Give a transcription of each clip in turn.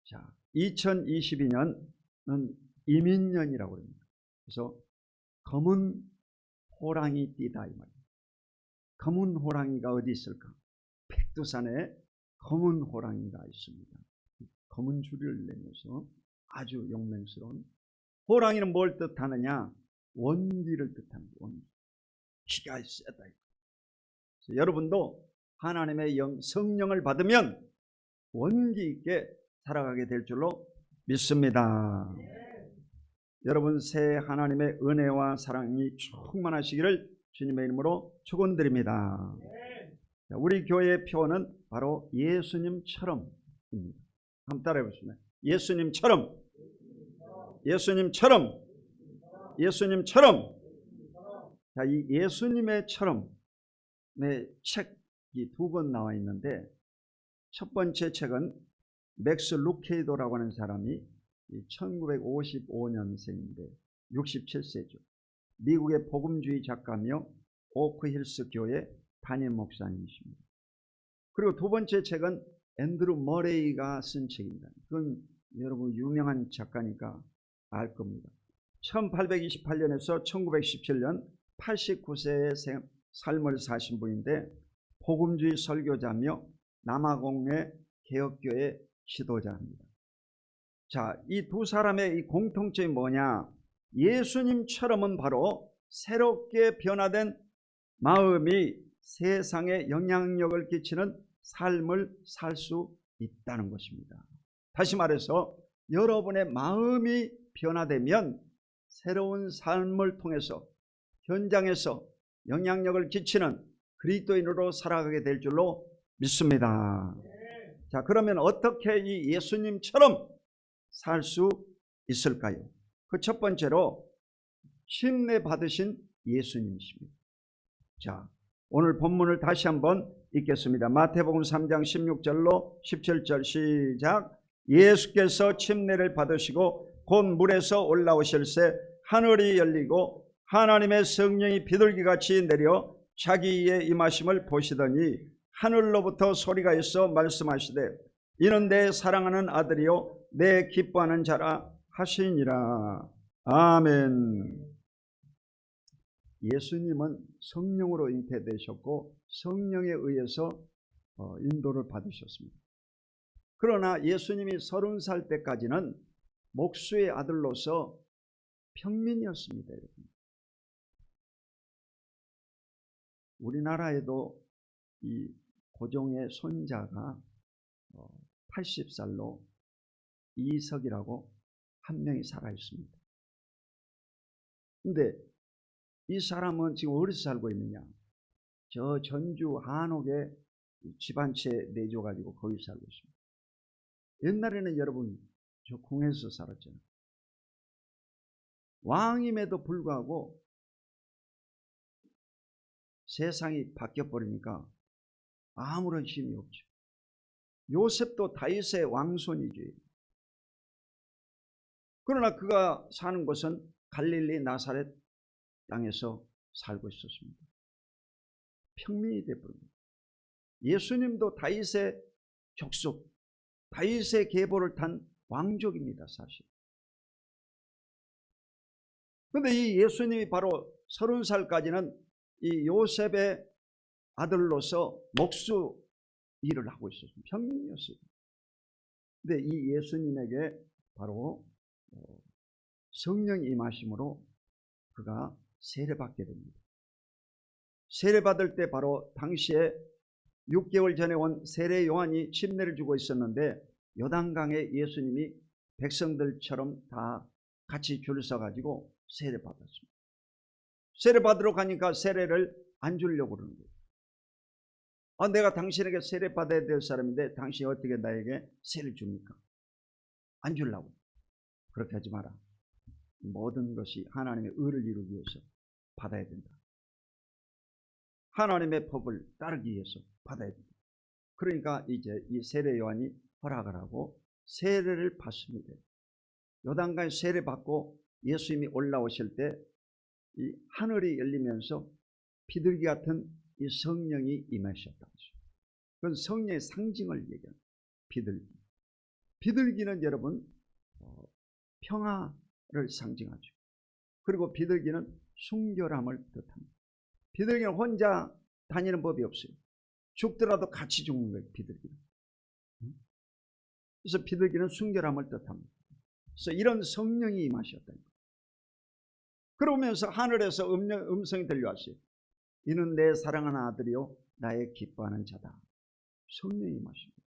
자, 2022년은 이민년이라고 합니다. 그래서 검은 호랑이 띠다 이 말이에요. 검은 호랑이가 어디 있을까? 백두산에 검은 호랑이가 있습니다. 검은 줄을 내면서 아주 용맹스러운. 호랑이는 뭘 뜻하느냐? 원기를 뜻하는 거예요. 원기. 기가 세다. 그래서 여러분도 하나님의 성령을 받으면 원기 있게 살아가게 될 줄로 믿습니다. 여러분 새해 하나님의 은혜와 사랑이 충만하시기를 주님의 이름으로 축원드립니다. 우리 교회의 표어는 바로 예수님처럼입니다. 한번 따라해 보시면 예수님처럼, 예수님처럼, 예수님처럼. 자, 이 예수님의처럼의 책이 두 권 나와 있는데, 첫 번째 책은 맥스 루케이도라고 하는 사람이 1955년생인데 67세죠. 미국의 복음주의 작가며 오크힐스 교회 담임 목사님이십니다. 그리고 두 번째 책은 앤드루 머레이가 쓴 책입니다. 그건 여러분 유명한 작가니까 알 겁니다. 1828년에서 1917년 89세의 삶을 사신 분인데 복음주의 설교자며 남아공의 개혁교회 지도자입니다. 자, 이 두 사람의 이 공통점이 뭐냐? 예수님처럼은 바로 새롭게 변화된 마음이 세상에 영향력을 끼치는 삶을 살 수 있다는 것입니다. 다시 말해서 여러분의 마음이 변화되면 새로운 삶을 통해서 현장에서 영향력을 끼치는 그리스도인으로 살아가게 될 줄로 믿습니다. 자, 그러면 어떻게 이 예수님처럼 살 수 있을까요? 그 첫 번째로 침례 받으신 예수님이십니다. 자, 오늘 본문을 다시 한번 읽겠습니다. 마태복음 3장 16절로 17절 시작. 예수께서 침례를 받으시고 곧 물에서 올라오실새 하늘이 열리고 하나님의 성령이 비둘기같이 내려 자기의 임하심을 보시더니 하늘로부터 소리가 있어 말씀하시되 이는 내 사랑하는 아들이요 내 기뻐하는 자라 하시니라. 아멘. 예수님은 성령으로 잉태되셨고 성령에 의해서 인도를 받으셨습니다. 그러나 예수님이 30살 때까지는 목수의 아들로서 평민이었습니다. 우리나라에도 이 고종의 손자가 80살로 이석이라고 한 명이 살아 있습니다. 근데 이 사람은 지금 어디서 살고 있느냐? 저 전주 한옥에 집 한 채 내줘 가지고 거기 살고 있습니다. 옛날에는 여러분 저 궁에서 살았잖아요. 왕임에도 불구하고 세상이 바뀌어 버리니까 아무런 힘이 없죠. 요셉도 다윗의 왕손이죠. 그러나 그가 사는 곳은 갈릴리 나사렛 땅에서 살고 있었습니다. 평민이 되어버립니다. 예수님도 다윗의 족속, 다윗의 계보를 탄 왕족입니다. 사실. 그런데 이 예수님이 바로 30살까지는 이 요셉의 아들로서 목수 일을 하고 있었습니다. 평민이었어요. 근데 이 예수님에게 바로 성령이 임하심으로 그가 세례받게 됩니다. 세례받을 때 바로 당시에 6개월 전에 온 세례 요한이 침례를 주고 있었는데 요단강에 예수님이 백성들처럼 다 같이 줄 서가지고 세례받았습니다. 세례받으러 가니까 세례를 안 주려고 그러는 거예요. 내가 당신에게 세례받아야 될 사람인데 당신이 어떻게 나에게 세례를 줍니까? 안 주려고. 그렇게 하지 마라. 모든 것이 하나님의 의를 이루기 위해서 받아야 된다. 하나님의 법을 따르기 위해서 받아야 된다. 그러니까 이제 이 세례 요한이 허락을 하고 세례를 받습니다. 요단강에 세례 받고 예수님이 올라오실 때 이 하늘이 열리면서 비둘기 같은 이 성령이 임하셨다. 그건 성령의 상징을 얘기합니다. 비둘기. 비둘기는 여러분 평화를 상징하죠. 그리고 비둘기는 순결함을 뜻합니다. 비둘기는 혼자 다니는 법이 없어요. 죽더라도 같이 죽는 거예요, 비둘기는. 그래서 비둘기는 순결함을 뜻합니다. 그래서 이런 성령이 임하셨다는 거예요. 그러면서 하늘에서 음성이 들려왔어요. 이는 내 사랑하는 아들이요 나의 기뻐하는 자다. 성령이 임하십니다.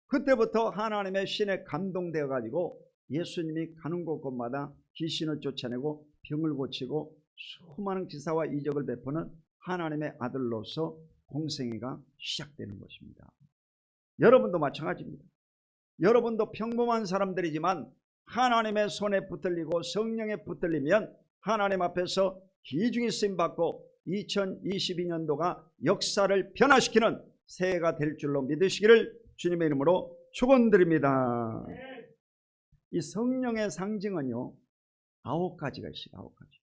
그때부터 하나님의 신에 감동되어 가지고 예수님이 가는 곳곳마다 귀신을 쫓아내고 병을 고치고 수많은 기사와 이적을 베푸는 하나님의 아들로서 공생애가 시작되는 것입니다. 여러분도 마찬가지입니다. 여러분도 평범한 사람들이지만 하나님의 손에 붙들리고 성령에 붙들리면 하나님 앞에서 귀중히 쓰임받고 2022년도가 역사를 변화시키는 새해가 될 줄로 믿으시기를 주님의 이름으로 축원드립니다. 이 성령의 상징은요 9가지가 있어요. 9가지.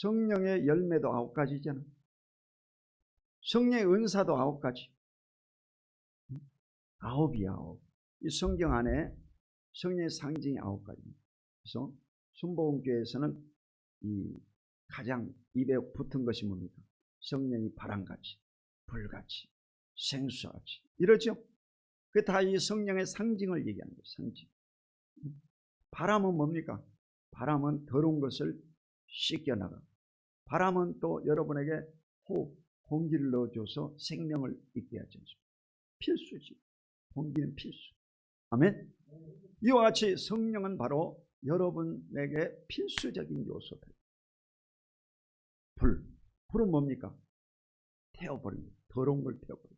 성령의 열매도 9가지잖아요. 성령의 은사도 9가지. 9이야 9. 이 성경 안에 성령의 상징이 9가지입니다. 그래서 순복음교회에서는 이 가장 입에 붙은 것이 뭡니까? 성령이 바람같이, 불같이, 생수같이 이러죠. 그 다 이 성령의 상징을 얘기하는 거예요. 상징. 바람은 뭡니까? 바람은 더러운 것을 씻겨나가. 바람은 또 여러분에게 호흡, 공기를 넣어줘서 생명을 있게 하지 않습니까? 필수지. 공기는 필수. 아멘. 이와 같이 성령은 바로 여러분에게 필수적인 요소들. 불은 뭡니까? 태워버립니다. 더러운 걸 태워버립니다.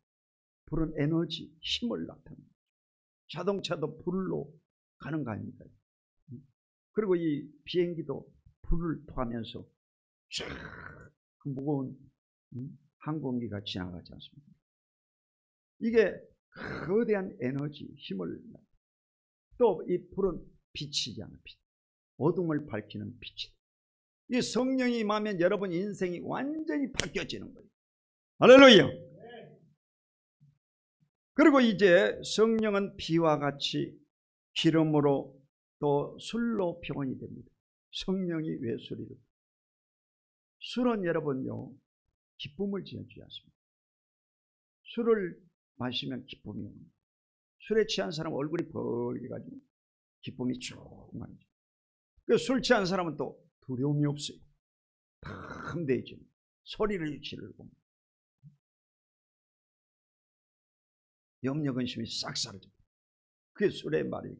불은 에너지, 힘을 나타냅니다. 자동차도 불로 가는 거 아닙니까? 그리고 이 비행기도 불을 토하면서 쫙 무거운 항공기가 지나가지 않습니까? 이게 거대한 에너지, 힘을 또 이 불은 빛이잖아요. 빛. 어둠을 밝히는 빛이다. 이 성령이 임하면 여러분 인생이 완전히 바뀌어지는 거예요. 할렐루야. 그리고 이제 성령은 비와 같이 기름으로 또 술로 표현이 됩니다. 성령이 왜 술이요? 술은 여러분요 기쁨을 지어주지 않습니다. 술을 마시면 기쁨이 옵니다. 술에 취한 사람은 얼굴이 벌게가지고 기쁨이 충만하죠. 술 취한 사람은 또 두려움이 없어요. 담대해져. 소리를 지르고 염려 근심이 싹 사라져요. 그게 술의 말이에요.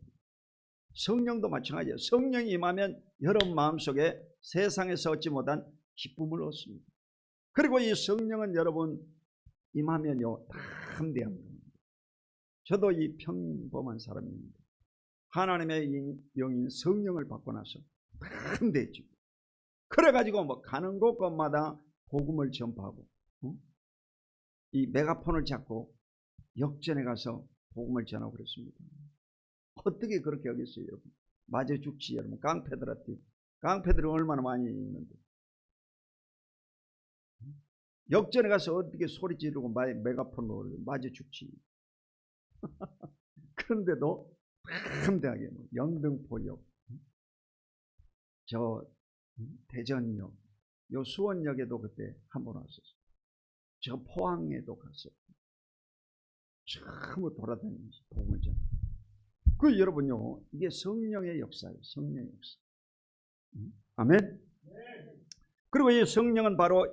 성령도 마찬가지예요. 성령이 임하면 여러분 마음속에 세상에서 얻지 못한 기쁨을 얻습니다. 그리고 이 성령은 여러분 임하면요 담대합니다. 저도 이 평범한 사람입니다. 하나님의 영인 성령을 받고 나서 담대해지고 그래가지고 뭐 가는 곳곳마다 복음을 전파하고 이 메가폰을 잡고 역전에 가서 복음을 전하고 그랬습니다. 어떻게 그렇게 하겠어요, 여러분? 맞아 죽지, 여러분. 깡패들한테. 깡패들이 얼마나 많이 있는데. 역전에 가서 어떻게 소리 지르고 메가폰으로 맞아 죽지. 그런데도 담대하게 영등포역, 저 대전역, 요 수원역에도 그때 한번 왔었어요. 저 포항에도 갔어요. 전부 돌아다니면서 복음을 전해요. 그 여러분요, 이게 성령의 역사예요. 성령의 역사. 아멘. 그리고 이 성령은 바로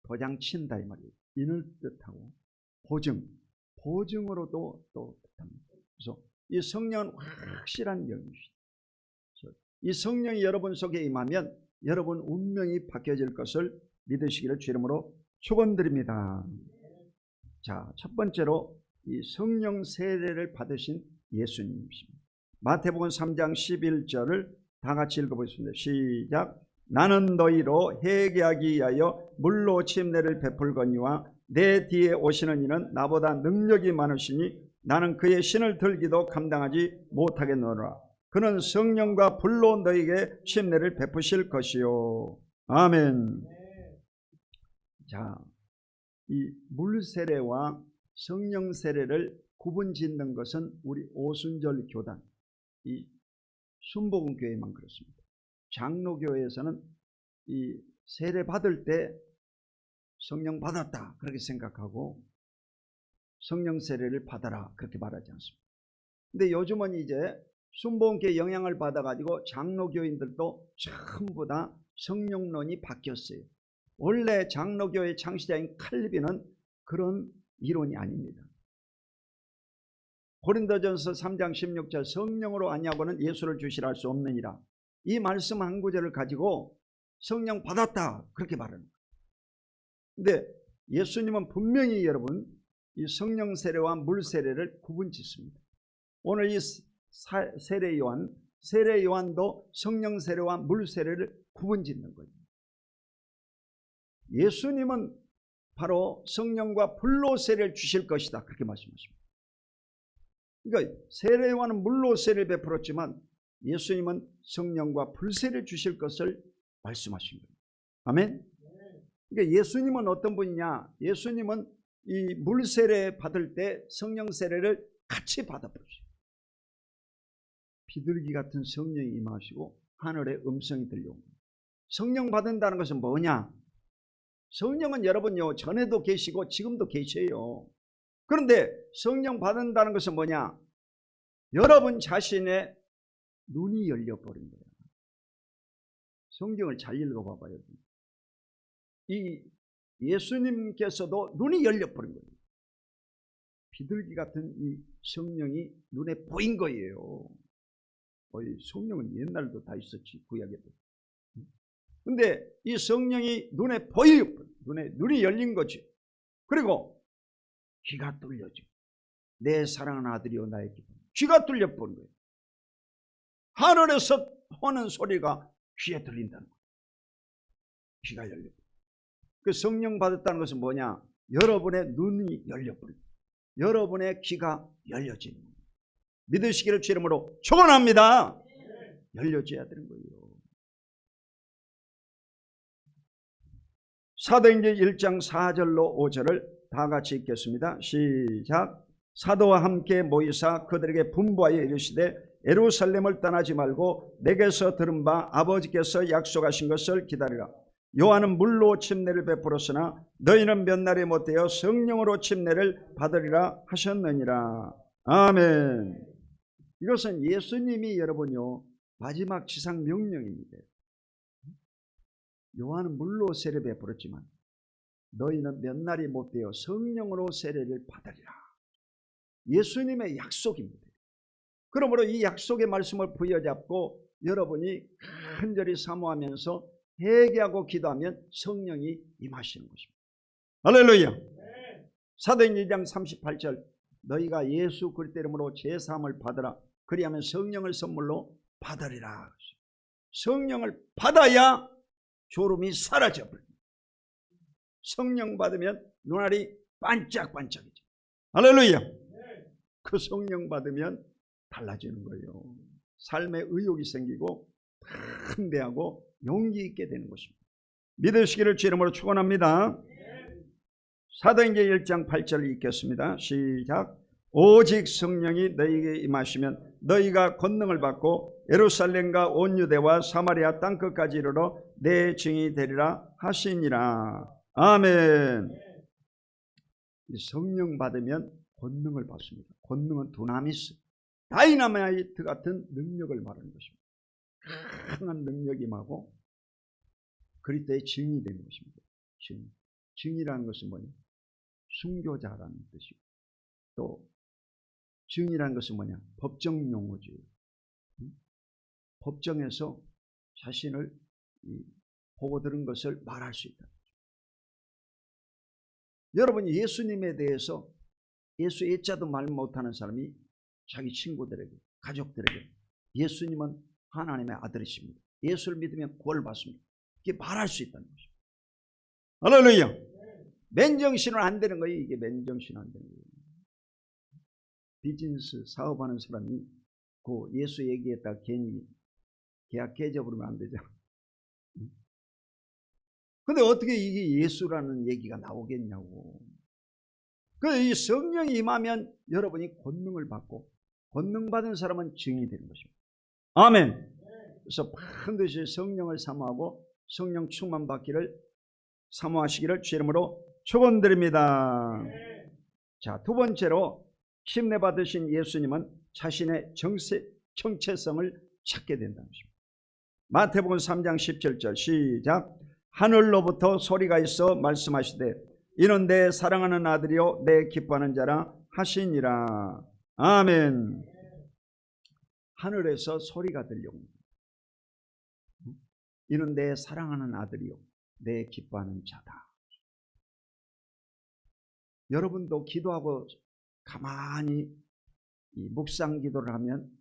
도장친다 이 말이에요. 인을 뜻하고 보증으로도 또 뜻합니다. 그래서 이 성령은 확실한 영이시죠. 이 성령이 여러분 속에 임하면 여러분 운명이 바뀌어질 것을 믿으시기를 주 이름으로 축원드립니다. 자, 첫 번째로 이 성령 세례를 받으신 예수님이십니다. 마태복음 3장 11절을 다 같이 읽어보겠습니다. 시작. 나는 너희로 회개하기 위하여 물로 침례를 베풀거니와 내 뒤에 오시는 이는 나보다 능력이 많으시니 나는 그의 신을 들기도 감당하지 못하겠노라. 그는 성령과 불로 너희에게 침례를 베푸실 것이요. 아멘. 자, 이 물 세례와 성령 세례를 구분 짓는 것은 우리 오순절 교단, 이 순복음교회만 그렇습니다. 장로교회에서는 이 세례 받을 때 성령 받았다 그렇게 생각하고 성령 세례를 받아라 그렇게 말하지 않습니다. 근데 요즘은 이제 순복음교회 영향을 받아가지고 장로교인들도 전부 다 성령론이 바뀌었어요. 원래 장로교회 창시자인 칼빈은 그런 이론이 아닙니다. 고린도전서 3장 16절 성령으로 아니하고는 예수를 주시라 할 수 없느니라. 이 말씀 한 구절을 가지고 성령 받았다 그렇게 말합니다. 근데 예수님은 분명히 여러분 이 성령 세례와 물 세례를 구분 짓습니다. 오늘 이 세례 요한도 성령 세례와 물 세례를 구분 짓는 거예요. 예수님은 바로 성령과 불로 세례를 주실 것이다 그렇게 말씀하십니다. 그러니까 세례 요한은 물로 세례를 베풀었지만 예수님은 성령과 불세례를 주실 것을 말씀하십니다. 아멘. 그러니까 예수님은 어떤 분이냐? 예수님은 이 물 세례 받을 때 성령 세례를 같이 받아보십시오. 비둘기 같은 성령이 임하시고 하늘에 음성이 들려옵니다. 성령 받는다는 것은 뭐냐? 성령은 여러분요 전에도 계시고 지금도 계셔요. 그런데 성령 받는다는 것은 뭐냐? 여러분 자신의 눈이 열려버린 거예요. 성경을 잘 읽어봐봐요. 이 예수님께서도 눈이 열려버린 거예요. 비둘기 같은 이 성령이 눈에 보인 거예요. 성령은 옛날도 다 있었지 구약에도. 근데 이 성령이 눈에 보여요. 눈이 열린 거지. 그리고 귀가 뚫려져. 내 사랑하는 아들이요 나의 기쁨. 귀가 뚫려버린 거예요. 하늘에서 하는 소리가 귀에 들린다는 거예요. 귀가 열려. 그 성령 받았다는 것은 뭐냐? 여러분의 눈이 열려버립니다. 여러분의 귀가 열려지는 거예요. 믿으시기를 주 이름으로 축원합니다. 열려져야 되는 거예요. 사도행전 1장 4절로 5절을 다 같이 읽겠습니다. 시작. 사도와 함께 모이사 그들에게 분부하여 이르시되 예루살렘을 떠나지 말고 내게서 들은 바 아버지께서 약속하신 것을 기다리라. 요한은 물로 침례를 베풀었으나 너희는 몇 날이 못되어 성령으로 침례를 받으리라 하셨느니라. 아멘. 이것은 예수님이 여러분요 마지막 지상 명령입니다. 요한은 물로 세례 베풀었지만 너희는 몇 날이 못되어 성령으로 세례를 받으리라. 예수님의 약속입니다. 그러므로 이 약속의 말씀을 부여잡고 여러분이 간절히 사모하면서 회개하고 기도하면 성령이 임하시는 것입니다. 할렐루야. 사도행전 2장 38절 너희가 예수 그리스도 이름으로 제사함을 받으라. 그리하면 성령을 선물로 받으리라. 성령을 받아야 졸음이 사라져버립니다. 성령 받으면 눈알이 반짝반짝이죠. 할렐루야. 그 성령 받으면 달라지는 거예요. 삶에 의욕이 생기고 담대하고 용기 있게 되는 것입니다. 믿으시기를 주 이름으로 축원합니다. 사도행전 1장 8절 읽겠습니다. 시작. 오직 성령이 너희에게 임하시면 너희가 권능을 받고 예루살렘과 온 유대와 사마리아 땅끝까지 이르러 내 증인이 되리라 하시니라. 아멘. 성령 받으면 권능을 받습니다. 권능은 두나미스, 다이나마이트 같은 능력을 말하는 것입니다. 강한 능력이 임하고 그리스도의 증인이 되는 것입니다. 증이라는 것은 뭐냐? 순교자라는 뜻이고 또 증이라는 것은 뭐냐? 법정 용어죠. 법정에서 자신을 보고 들은 것을 말할 수 있다. 여러분이 예수님에 대해서 예수 애자도 말 못하는 사람이 자기 친구들에게 가족들에게 예수님은 하나님의 아들이십니다. 예수를 믿으면 구원을 받습니다. 이게 말할 수 있다는 것입니다. 할렐루야. 맨정신은 안 되는 거예요. 이게 맨정신은 안 되는 거예요. 비즈니스 사업하는 사람이 그 예수 얘기했다 괜히 계약 깨져버리면 안 되죠. 근데 어떻게 이게 예수라는 얘기가 나오겠냐고. 이 성령이 임하면 여러분이 권능을 받고 권능 받은 사람은 증인이 되는 것입니다. 아멘. 그래서 반드시 성령을 사모하고 성령 충만 받기를 사모하시기를 주의 이름으로 축원드립니다. 자, 두 번째로 침례 받으신 예수님은 자신의 정체성을 찾게 된다는 것입니다. 마태복음 3장 17절 시작. 하늘로부터 소리가 있어 말씀하시되 이는 내 사랑하는 아들이요 내 기뻐하는 자라 하시니라. 아멘. 하늘에서 소리가 들려옵니다. 이는 내 사랑하는 아들이요 내 기뻐하는 자다. 여러분도 기도하고 가만히 묵상 기도를 하면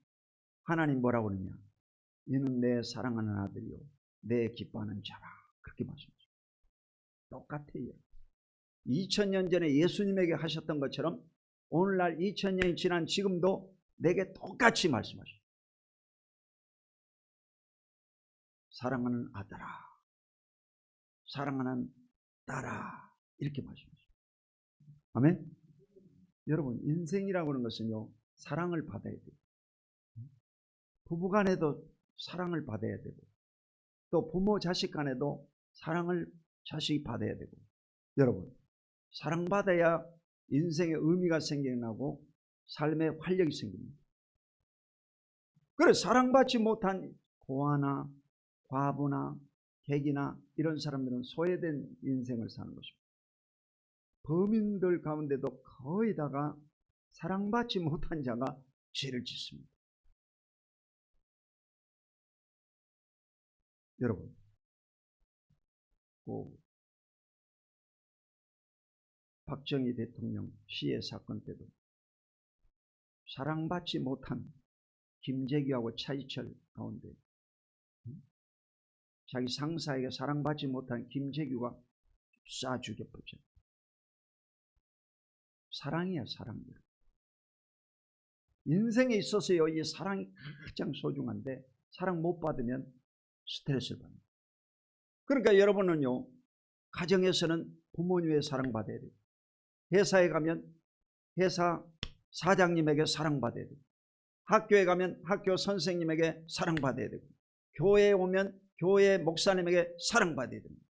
하나님 뭐라고 그러냐? 이는 내 사랑하는 아들이요 내 기뻐하는 자라. 그렇게 말씀하십니다. 똑같아요. 2000년 전에 예수님에게 하셨던 것처럼 오늘날 2000년이 지난 지금도 내게 똑같이 말씀하십니다. 사랑하는 아들아, 사랑하는 딸아, 이렇게 말씀하십니다. 아멘. 여러분, 인생이라고 하는 것은요 사랑을 받아야 돼요. 부부간에도 사랑을 받아야 되고 또 부모 자식 간에도 사랑을 자식이 받아야 되고, 여러분 사랑받아야 인생의 의미가 생겨나고 삶의 활력이 생깁니다. 그래 사랑받지 못한 고아나 과부나 객이나 이런 사람들은 소외된 인생을 사는 것입니다. 범인들 가운데도 거의 다가 사랑받지 못한 자가 죄를 짓습니다. 여러분, 박정희 대통령 시해 사건 때도 사랑받지 못한 김재규하고 차이철 가운데 자기 상사에게 사랑받지 못한 김재규가 쏴 죽여버렸죠. 사랑이야, 사랑. 인생에 있어서요 이 사랑이 가장 소중한데 사랑 못 받으면 스트레스를 받는. 그러니까 여러분은요 가정에서는 부모님의 사랑받아야 돼요. 회사에 가면 회사 사장님에게 사랑받아야 돼요. 학교에 가면 학교 선생님에게 사랑받아야 되고 교회에 오면 교회 목사님에게 사랑받아야 됩니다.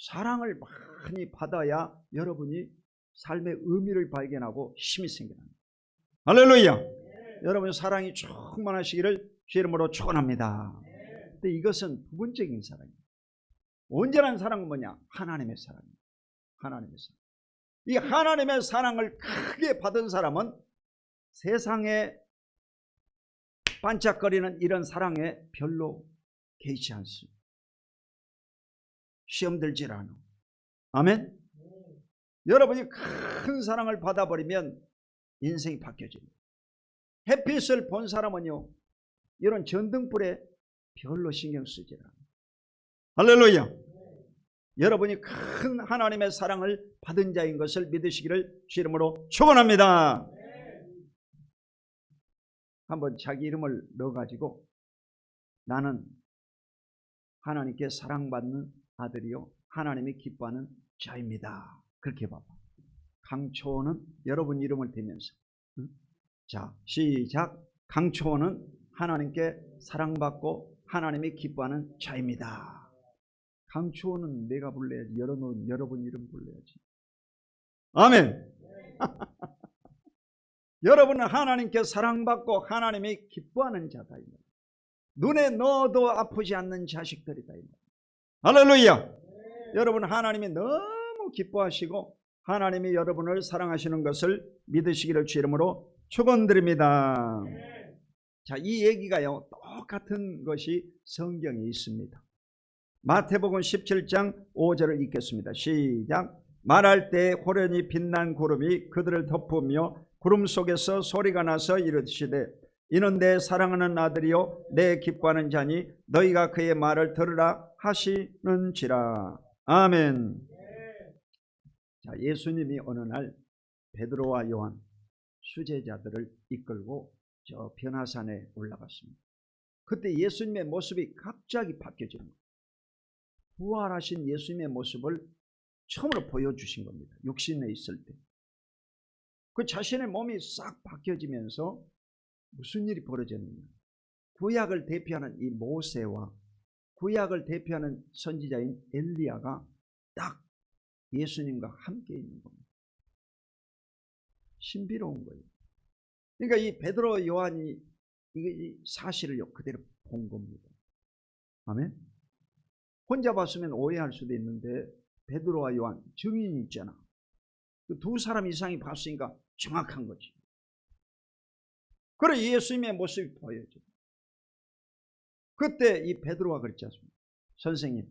사랑을 많이 받아야 여러분이 삶의 의미를 발견하고 힘이 생겨납니다. 할렐루야. 여러분 사랑이 충만하시기를 주의 이름으로 축원합니다. 근데 이것은 부분적인 사랑이에요. 온전한 사랑은 뭐냐? 하나님의 사랑입니다. 하나님의 사랑. 이 하나님의 사랑을 크게 받은 사람은 세상에 반짝거리는 이런 사랑에 별로 개의치 않습니다. 시험 들질 않아. 아멘. 여러분이 큰 사랑을 받아버리면 인생이 바뀌어집니다. 햇빛을 본 사람은요 이런 전등불에 별로 신경 쓰질 않아요. 할렐루야. 여러분이 큰 하나님의 사랑을 받은 자인 것을 믿으시기를 주 이름으로 축원합니다. 한번 자기 이름을 넣어가지고 나는 하나님께 사랑받는 아들이요 하나님이 기뻐하는 자입니다. 그렇게 봐봐. 강초원은 여러분 이름을 대면서 자 시작. 강초원은 하나님께 사랑받고 하나님이 기뻐하는 자입니다. 강초원은 내가 불러야지. 여러분 이름 불러야지. 아멘. 여러분은 하나님께 사랑받고 하나님이 기뻐하는 자다. 눈에 넣어도 아프지 않는 자식들이다. 할렐루야. 여러분 하나님이 너무 기뻐하시고 하나님이 여러분을 사랑하시는 것을 믿으시기를 주 이름으로 축원드립니다. 자, 이 얘기가요 똑같은 것이 성경에 있습니다. 마태복음 17장 5절을 읽겠습니다. 시작. 말할 때 호련히 빛난 구름이 그들을 덮으며 구름 속에서 소리가 나서 이르시되 이는 내 사랑하는 아들이요 내 기뻐하는 자니 너희가 그의 말을 들으라 하시는지라. 아멘. 자, 예수님이 어느 날 베드로와 요한 수제자들을 이끌고 저 변화산에 올라갔습니다. 그때 예수님의 모습이 갑자기 바뀌어지는 거예요. 부활하신 예수님의 모습을 처음으로 보여주신 겁니다. 육신에 있을 때. 그 자신의 몸이 싹 바뀌어지면서 무슨 일이 벌어졌느냐. 구약을 대표하는 이 모세와 구약을 대표하는 선지자인 엘리야가 딱 예수님과 함께 있는 겁니다. 신비로운 거예요. 그러니까 이 베드로 요한이 이 사실을 그대로 본 겁니다. 아멘. 혼자 봤으면 오해할 수도 있는데 베드로와 요한 증인이 있잖아. 그 두 사람 이상이 봤으니까 정확한 거지. 그래 예수님의 모습이 보여져. 그때 이 베드로가 그랬지 않습니까? 선생님,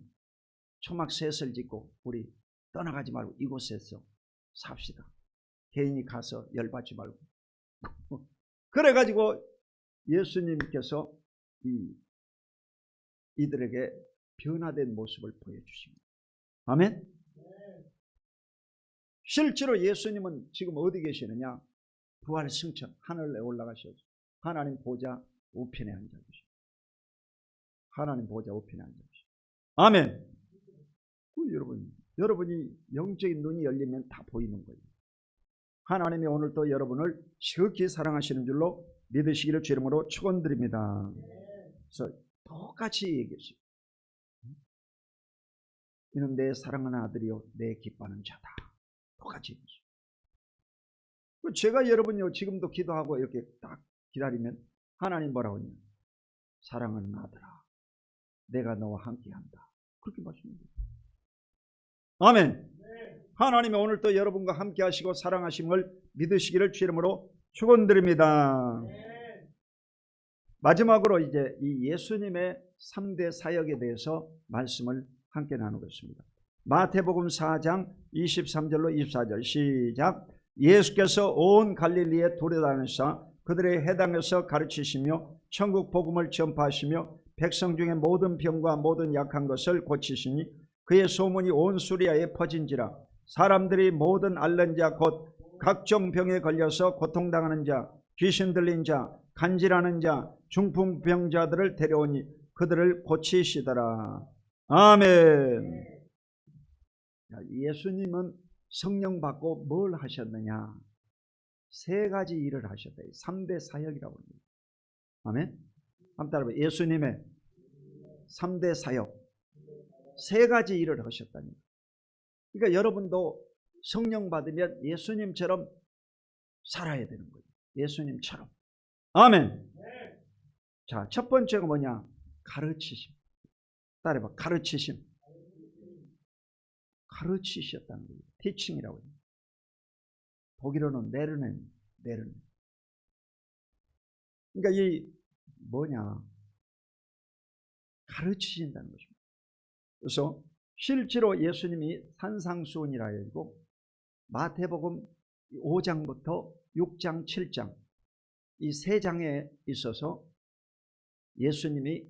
초막 셋을 짓고 우리 떠나가지 말고 이곳에서 삽시다. 개인이 가서 열받지 말고. 그래가지고 예수님께서 이들에게 변화된 모습을 보여주십니다. 아멘. 실제로 예수님은 지금 어디 계시느냐? 부활 승천 하늘에 올라가셔서 하나님 보좌 우편에 앉아 계십니다. 하나님 보좌 우편에 앉아 계십니다. 아멘. 여러분이 영적인 눈이 열리면 다 보이는 거예요. 하나님이 오늘도 여러분을 지극히 사랑하시는 줄로 믿으시기를 주 이름으로 축원드립니다. 그래서 똑같이 얘기했어요. 이는 내 사랑하는 아들이요 내 기뻐하는 자다. 똑같이 얘기했어요. 제가 여러분요 지금도 기도하고 이렇게 딱 기다리면 하나님 뭐라고 하냐? 사랑하는 아들아, 내가 너와 함께한다. 그렇게 말씀합니다. 아멘. 하나님이 오늘도 여러분과 함께 하시고 사랑하심을 믿으시기를 주 이름으로 축원드립니다. 마지막으로 이제 이 예수님의 3대 사역에 대해서 말씀을 함께 나누겠습니다. 마태복음 4장 23절로 24절 시작. 예수께서 온 갈릴리에 도래다니사 그들의 해당에서 가르치시며 천국 복음을 전파하시며 백성 중에 모든 병과 모든 약한 것을 고치시니 그의 소문이 온 수리아에 퍼진지라. 사람들이 모든 앓는 자 곧 각종 병에 걸려서 고통당하는 자, 귀신 들린 자, 간질하는 자, 중풍병자들을 데려오니 그들을 고치시더라. 아멘. 예수님은 성령 받고 뭘 하셨느냐? 세 가지 일을 하셨다. 3대 사역이라고 합니다. 아멘. 한번 따라해봐요. 예수님의 3대 사역. 세 가지 일을 하셨다니. 그러니까 여러분도 성령 받으면 예수님처럼 살아야 되는 거예요. 예수님처럼. 아멘. 자, 첫 번째가 뭐냐? 가르치심. 따라해봐. 가르치심. 가르치셨다는 거예요. 티칭이라고 해요. 독일어는 레르넨. 그러니까 이 뭐냐? 가르치신다는 것입니다. 그래서 실제로 예수님이 산상수훈이라 해고 마태복음 5장부터 6장, 7장 이 세 장에 있어서 예수님이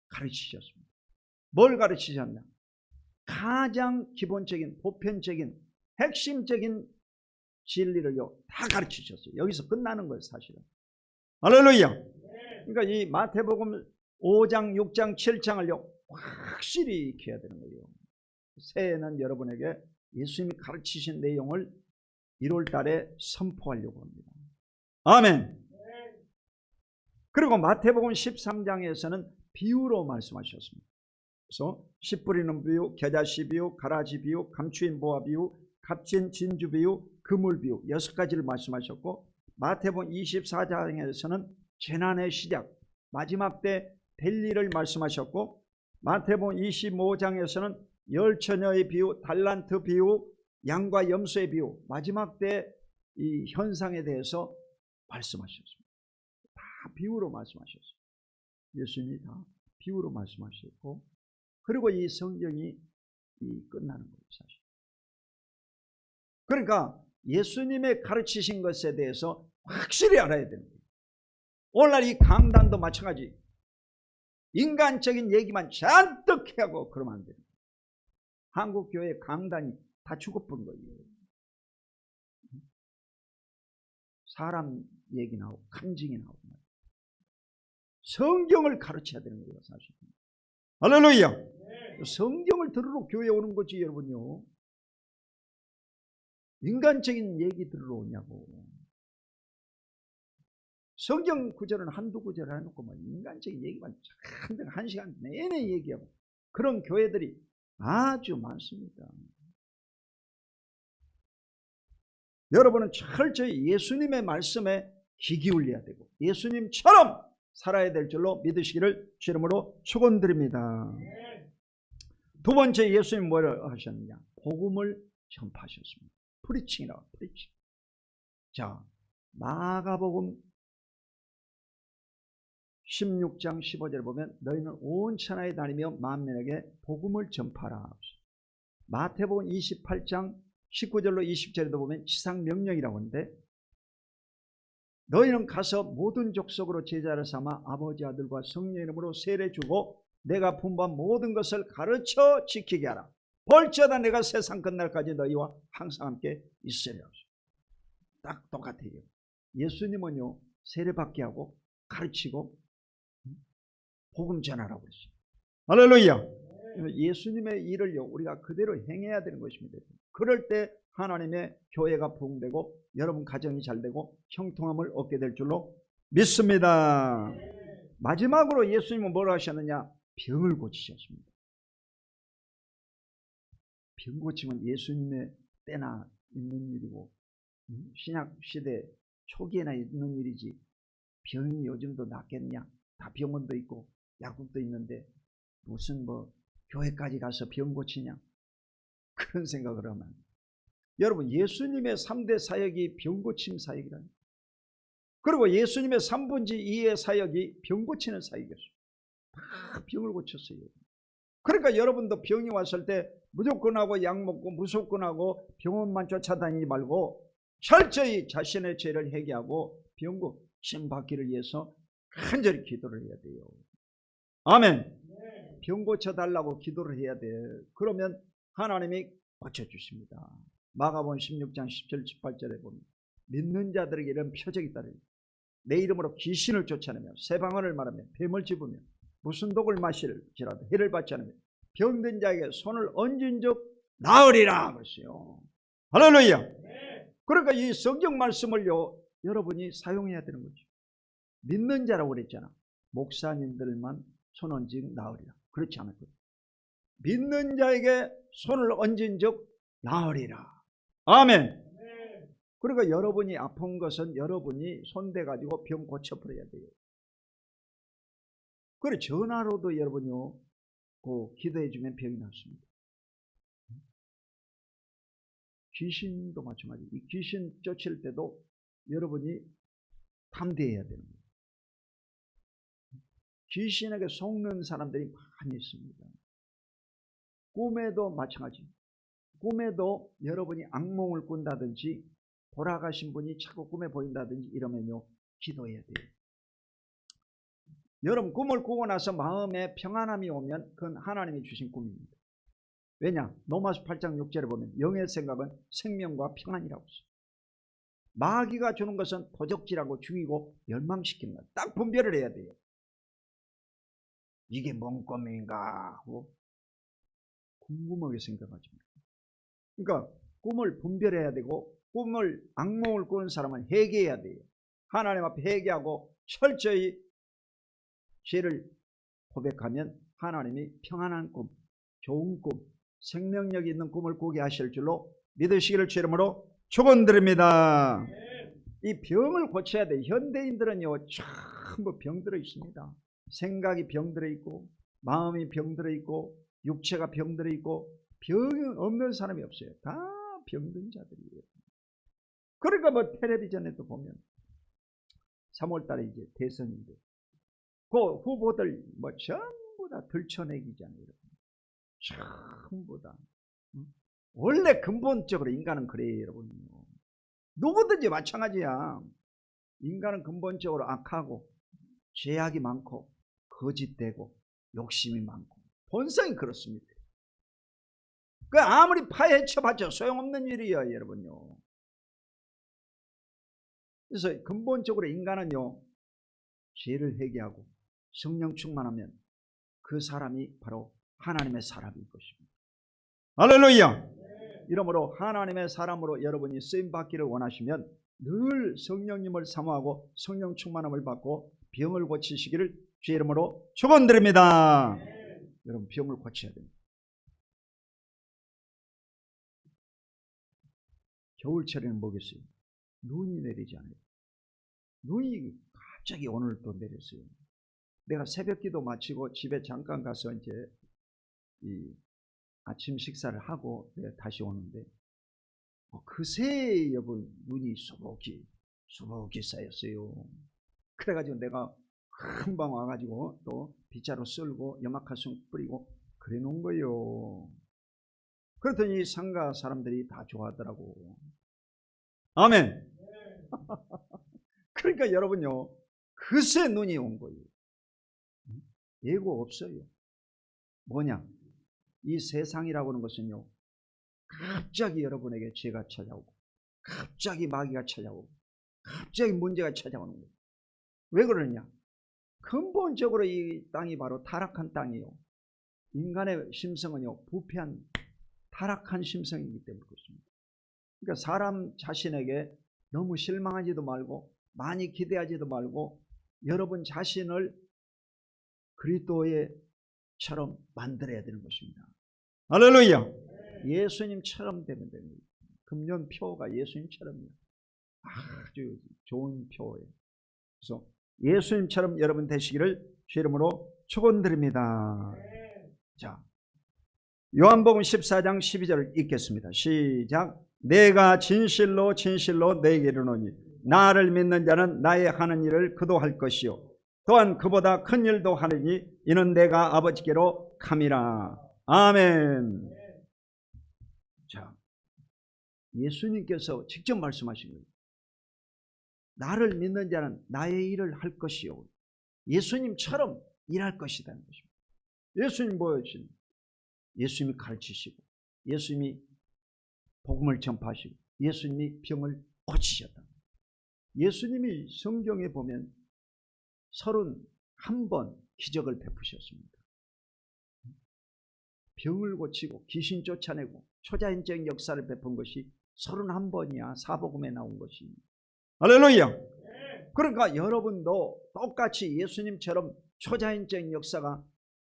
가르치셨습니다. 뭘 가르치셨냐? 가장 기본적인 보편적인 핵심적인 진리를요 다 가르치셨어요. 여기서 끝나는 거예요, 사실은. 할렐루야. 그러니까 이 마태복음 5장, 6장, 7장을요 확실히 익혀야 되는 거예요. 새해에는 여러분에게 예수님이 가르치신 내용을 1월 달에 선포하려고 합니다. 아멘. 그리고 마태복음 13장에서는 비유로 말씀하셨습니다. 그래서 씨 뿌리는 비유, 겨자씨 비유, 가라지 비유, 감추인 보화 비유, 값진 진주 비유, 그물 비유 6가지를 말씀하셨고, 마태복음 24장에서는 재난의 시작, 마지막 때 될 일을 말씀하셨고, 마태복음 25장에서는 열처녀의 비유, 달란트 비유, 양과 염소의 비유, 마지막 때 이 현상에 대해서 말씀하셨습니다. 다 비유로 말씀하셨어요. 예수님이 다 비유로 말씀하셨고, 그리고 이 성경이 끝나는 거예요, 사실. 그러니까 예수님의 가르치신 것에 대해서 확실히 알아야 되는 거예요. 오늘날 이 강단도 마찬가지. 인간적인 얘기만 잔뜩 하고 그러면 안 돼요. 한국 교회 강단이 다 죽어버린 거예요. 사람 얘기 나오고 감정이 나오고 성경을 가르쳐야 되는 거예요, 사실. 할렐루야. 성경을 들으러 교회에 오는 거지, 여러분요. 인간적인 얘기 들어오냐고. 성경 구절은 한두 구절 해놓고 뭐 인간적인 얘기만 한 시간 내내 얘기하고 그런 교회들이 아주 많습니다. 여러분은 철저히 예수님의 말씀에 귀 기울여야 되고 예수님처럼 살아야 될 줄로 믿으시기를 주 이름으로 축원드립니다. 두 번째, 예수님 뭐를 하셨느냐? 복음을 전파하셨습니다. 프리칭이라고. 프리칭. 자, 마가복음 16장 15절에 보면 너희는 온 천하에 다니며 만민에게 복음을 전파하라. 마태복음 28장 19절로 20절에도 보면 지상명령이라고 하는데 너희는 가서 모든 족속으로 제자를 삼아 아버지 아들과 성령 이름으로 세례 주고 내가 분부한 모든 것을 가르쳐 지키게 하라. 벌저다 내가 세상 끝날까지 너희와 항상 함께 있으리라. 딱 똑같아요. 예수님은요 세례받게 하고 가르치고 복음 전하라고 그랬어요. 할렐루야. 예수님의 일을요 우리가 그대로 행해야 되는 것입니다. 그럴 때 하나님의 교회가 부흥되고 여러분 가정이 잘되고 형통함을 얻게 될 줄로 믿습니다. 마지막으로 예수님은 뭘 하셨느냐? 병을 고치셨습니다. 병 고침은 예수님의 때나 있는 일이고 신약 시대 초기에나 있는 일이지 병이 요즘도 낫겠냐? 다 병원도 있고 약국도 있는데 무슨 뭐 교회까지 가서 병 고치냐? 그런 생각을 하면 여러분 예수님의 3대 사역이 병 고침 사역이라니. 그리고 예수님의 3분의 2의 사역이 병 고치는 사역이었어요. 다 병을 고쳤어요. 그러니까 여러분도 병이 왔을 때 무조건 하고 약 먹고 무조건 하고 병원만 쫓아다니지 말고 철저히 자신의 죄를 회개하고 병 고침 받기를 위해서 간절히 기도를 해야 돼요. 아멘. 병 고쳐달라고 기도를 해야 돼. 그러면 하나님이 고쳐주십니다. 마가복음 16장 17, 18절에 보면 믿는 자들에게 이런 표적이 있다. 내 이름으로 귀신을 쫓아내며 새 방언을 말하며 뱀을 집으며 무슨 독을 마실지라도 해를 받지 않으며 병든 자에게 손을 얹은 적 나으리라 그랬어요. 할렐루야. 그러니까 이 성경 말씀을요 여러분이 사용해야 되는 거죠. 믿는 자라고 그랬잖아. 목사님들만 손 얹은 나으리라. 그렇지 않았거든. 믿는 자에게 손을 얹은 적 나으리라. 아멘. 그러니까 여러분이 아픈 것은 여러분이 손대가지고 병 고쳐버려야 돼요. 그래 전화로도 여러분요 기도해주면 병이 낫습니다. 귀신도 마찬가지. 이 귀신 쫓을 때도 여러분이 담대해야 되는 거예요. 귀신에게 속는 사람들이 많이 있습니다. 꿈에도 마찬가지. 꿈에도 여러분이 악몽을 꾼다든지 돌아가신 분이 자꾸 꿈에 보인다든지 이러면요 기도해야 돼요. 여러분 꿈을 꾸고 나서 마음에 평안함이 오면 그건 하나님이 주신 꿈입니다. 왜냐? 로마서 8장 6절에 보면 영의 생각은 생명과 평안이라고 했어요. 마귀가 주는 것은 도적질하고 죽이고 멸망시키는 것. 딱 분별을 해야 돼요. 이게 뭔 꿈인가 하고 궁금하게 생각하지 말고. 그러니까 꿈을 분별해야 되고 꿈을 악몽을 꾸는 사람은 회개해야 돼요. 하나님 앞에 회개하고 철저히 죄를 고백하면 하나님이 평안한 꿈, 좋은 꿈, 생명력 있는 꿈을 꾸게 하실 줄로 믿으시기를 주 이름으로 축원드립니다. 이 병을 고쳐야 돼. 현대인들은요 전부 병들어 있습니다. 생각이 병들어 있고 마음이 병들어 있고 육체가 병들어 있고 병이 없는 사람이 없어요. 다 병든 자들이에요. 그러니까 뭐 텔레비전에도 보면 3월달에 이제 대선인데 그 후보들 뭐 전부 다 들춰내기잖아요. 전부 다. 원래 근본적으로 인간은 그래요, 여러분요. 누구든지 마찬가지야. 인간은 근본적으로 악하고 죄악이 많고 거짓되고 욕심이 많고 본성이 그렇습니다. 그 아무리 파헤쳐봤자 소용없는 일이에요, 여러분요. 그래서 근본적으로 인간은요 죄를 회개하고 성령 충만하면 그 사람이 바로 하나님의 사람일 것입니다. 할렐루야. 이러므로 하나님의 사람으로 여러분이 쓰임받기를 원하시면 늘 성령님을 사모하고 성령 충만함을 받고 병을 고치시기를 주의 이름으로 축원드립니다. 여러분 병을 고쳐야 됩니다. 겨울철에는 뭐겠어요? 눈이 내리지 않아요. 눈이 갑자기 오늘 또 내렸어요. 내가 새벽기도 마치고 집에 잠깐 가서 이제 이 아침 식사를 하고 다시 오는데 그새 여러분 눈이 수북이 쌓였어요. 그래가지고 내가 금방 와가지고 또 빗자루 쓸고 염화칼슘 뿌리고 그래 놓은 거예요. 그랬더니 상가 사람들이 다 좋아하더라고. 아멘. 그러니까 여러분요, 그새 눈이 온 거예요. 예고 없어요. 뭐냐? 이 세상이라고 하는 것은요, 갑자기 여러분에게 죄가 찾아오고 갑자기 마귀가 찾아오고 갑자기 문제가 찾아오는 거예요. 왜 그러느냐? 근본적으로 이 땅이 바로 타락한 땅이에요. 인간의 심성은요, 부패한 타락한 심성이기 때문에 그렇습니다. 그러니까 사람 자신에게 너무 실망하지도 말고 많이 기대하지도 말고 여러분 자신을 그리스도의처럼 만들어야 되는 것입니다. 할렐루야. 예수님처럼 되면 됩니다. 금년 표가 예수님처럼이에요. 아주 좋은 표예요. 그래서 예수님처럼 여러분 되시기를 주 이름으로 축원드립니다. 자, 요한복음 14장 12절을 읽겠습니다. 시작. 내가 진실로 진실로 너에게 이르노니 나를 믿는 자는 나의 하는 일을 그도 할 것이요 또한 그보다 큰 일도 하느니 이는 내가 아버지께로 감이라. 아멘. 자, 예수님께서 직접 말씀하신 거예요. 나를 믿는 자는 나의 일을 할 것이요 예수님처럼 일할 것이라는 것입니다. 예수님 뭐였습니까? 예수님이 가르치시고 예수님이 복음을 전파하시고 예수님이 병을 고치셨다. 예수님이 성경에 보면 31번 기적을 베푸셨습니다. 병을 고치고 귀신 쫓아내고 초자연적인 역사를 베푼 것이 31번이야. 사복음에 나온 것이. 할렐루야. 그러니까 여러분도 똑같이 예수님처럼 초자연적인 역사가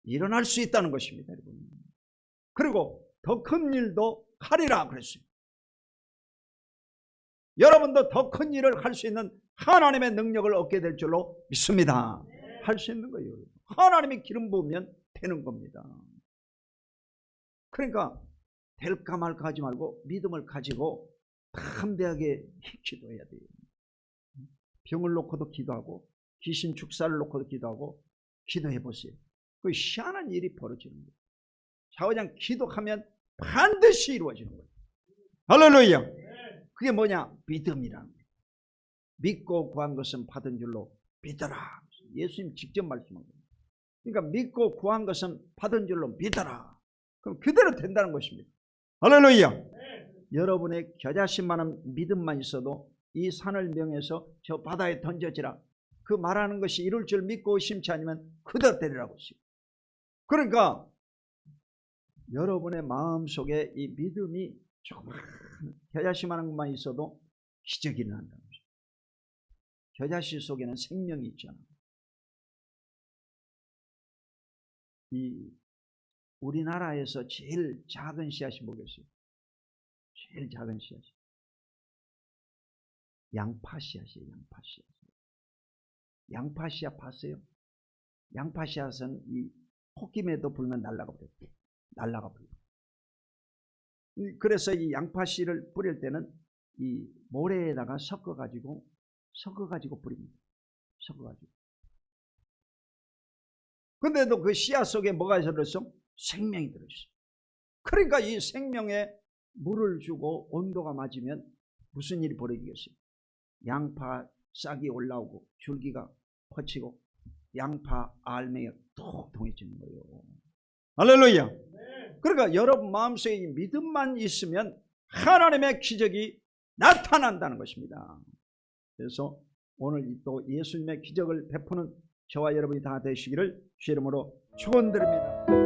일어날 수 있다는 것입니다. 여러분. 그리고 더 큰 일도 하리라 그랬어요. 여러분도 더 큰 일을 할 수 있는 하나님의 능력을 얻게 될 줄로 믿습니다. 할 수 있는 거예요. 하나님이 기름 부으면 되는 겁니다. 그러니까 될까 말까 하지 말고 믿음을 가지고 담대하게 기도해야 돼요. 병을 놓고도 기도하고 귀신 축사를 놓고도 기도하고 기도해 보세요. 그 희한한 일이 벌어지는 거예요. 좌우장 기도하면 반드시 이루어지는 거예요. 할렐루야. 그게 뭐냐? 믿음이라는 거예요. 믿고 구한 것은 받은 줄로 믿어라. 예수님 직접 말씀한 거예요. 그러니까 믿고 구한 것은 받은 줄로 믿어라. 그럼 그대로 된다는 것입니다. 할렐루야. 여러분의 겨자씨만한 믿음만 있어도 이 산을 명해서 저 바다에 던져지라. 그 말하는 것이 이룰 줄 믿고 의심치 않으면 그대로 되리라고 했어요. 그러니까 여러분의 마음속에 이 믿음이 조그만 겨자씨만한 것만 있어도 기적이 일어난다는 거죠. 겨자씨 속에는 생명이 있잖아요. 이 우리나라에서 제일 작은 씨앗이 뭐겠어요? 제일 작은 씨앗이 양파 씨앗이에요. 양파 씨앗. 양파 씨앗 봤어요? 양파 씨앗은 이 콧김에도 불면 날아가 버려요. 날아가 버려요. 그래서 이 양파 씨를 뿌릴 때는 이 모래에다가 섞어가지고 뿌립니다. 섞어가지고. 근데도 그 씨앗 속에 뭐가 들어있어? 생명이 들어있어. 그러니까 이 생명에 물을 주고 온도가 맞으면 무슨 일이 벌어지겠어요? 양파 싹이 올라오고 줄기가 퍼지고 양파 알맹이가 톡 통해지는 거예요. 할렐루야. 그러니까 여러분 마음속에 이 믿음만 있으면 하나님의 기적이 나타난다는 것입니다. 그래서 오늘 또 예수님의 기적을 베푸는 저와 여러분이 다 되시기를 주의 이름으로 축원드립니다.